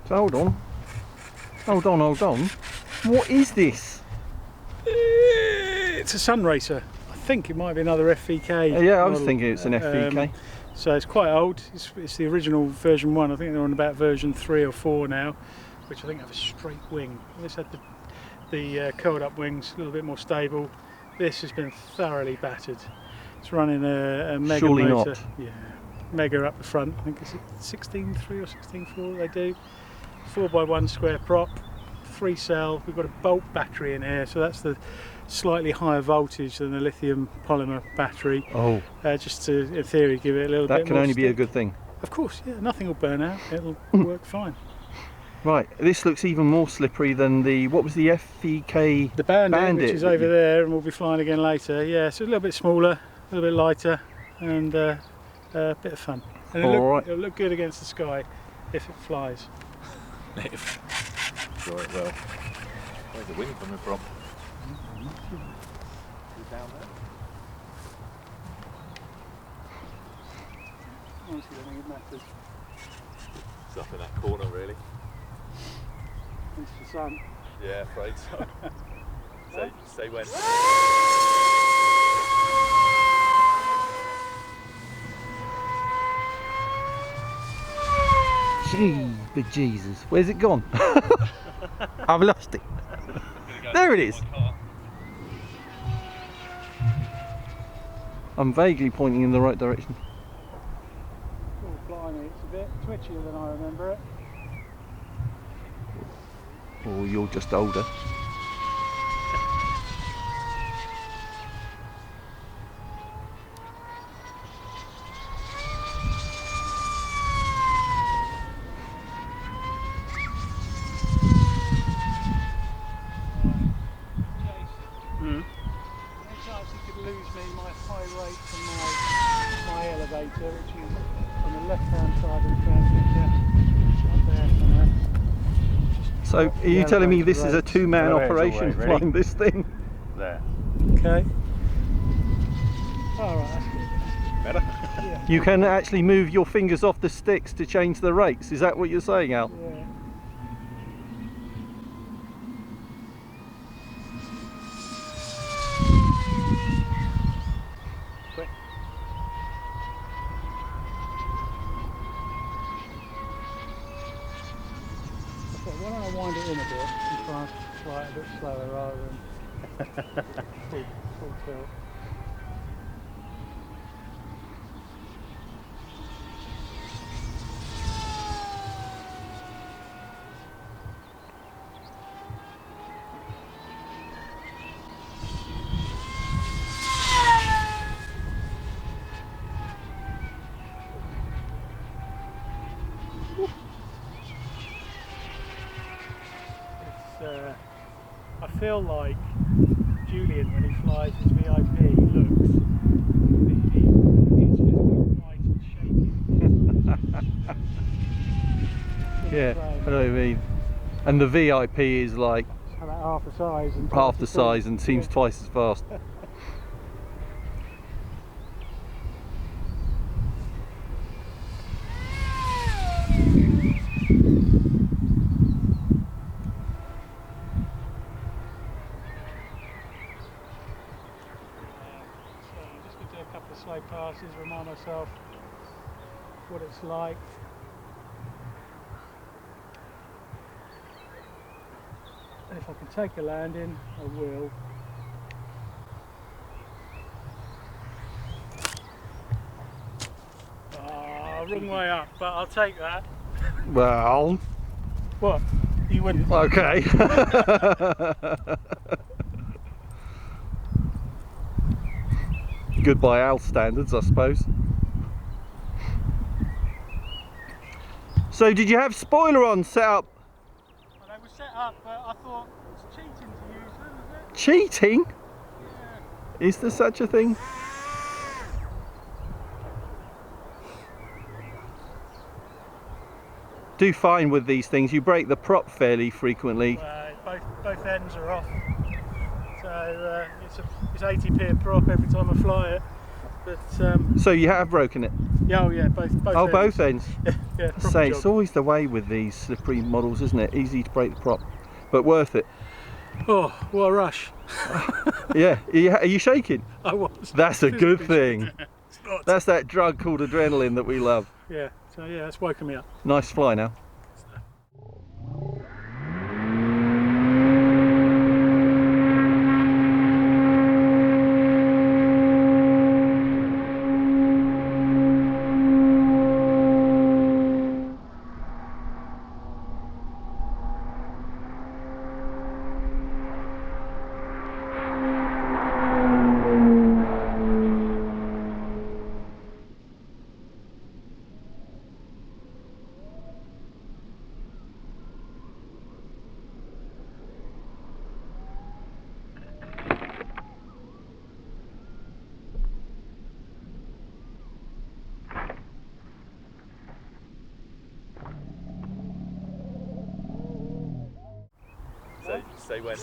So hold on. Hold on, hold on. What is this? It's a Sun Racer. I think it might be another FVK. Yeah, I was model. thinking it's an FVK. So it's quite old. It's the original version 1. I think they're on about version 3 or 4 now, which I think have a straight wing. This had the curled up wings, a little bit more stable. This has been thoroughly battered. It's running a mega Surely motor. not. Yeah, mega up the front. I think it's 16.3 or 16.4 they do. 4x1 square prop, 3 cell. We've got a bolt battery in here, so that's the slightly higher voltage than the lithium polymer battery. Oh, Just to, in theory, give it a little bit more. that can only be a stick. good thing. Of course, yeah. Nothing will burn out. It'll work fine. Right, this looks even more slippery than the, what was the FVK? The Bandit, which is over there, and we'll be flying again later. Yeah, so a little bit smaller, a little bit lighter, and a bit of fun. And it'll look good against the sky if it flies. Sure it will. Where's the wind coming from? Down there. Honestly, I think it matters. It's up in that corner, really. It's the sun. Yeah, afraid so. Say when. Gee, big Jesus, where's it gone? I've lost it. There it is. I'm vaguely pointing in the right direction. Oh, blimey, it's a bit twitchier than I remember it. Or you're just older. Which is on the left-hand side of the transmitter, up there somewhere. So, are you telling me this is a two-man operation flying this thing? There. Okay. Alright, that's good. Better? Yeah. You can actually move your fingers off the sticks to change the rates, is that what you're saying, Al? Yeah. Why don't I wind it in a bit and try and fly it a bit slower rather than full tilt. I feel like Julian, when he flies his VIP, looks he's physically white and shaking. Yeah, I know what you mean. And the VIP is like about half the size. And half the size and seems twice as fast. Slow passes, remind myself what it's like. And if I can take a landing, I will. Wrong way up, but I'll take that. Well, what? You wouldn't? Okay. Good by Al standards, I suppose. So did you have spoiler on set up? Well, they were set up, but I thought it's cheating to use them, is it? Cheating? Yeah. Is there such a thing? Do fine with these things. You break the prop fairly frequently. Both ends are off. So it's 80p a prop every time I fly it. But So you have broken it? yeah, oh yeah, both Oh, ends. both ends. Yeah, proper Say, job. it's always the way with these slippery models, isn't it? Easy to break the prop, but worth it. Oh, what a rush. Yeah, are you shaking? I was. That's a good thing. It's not. That's that drug called adrenaline that we love. Yeah, so yeah, it's woken me up. Nice fly now. Say when.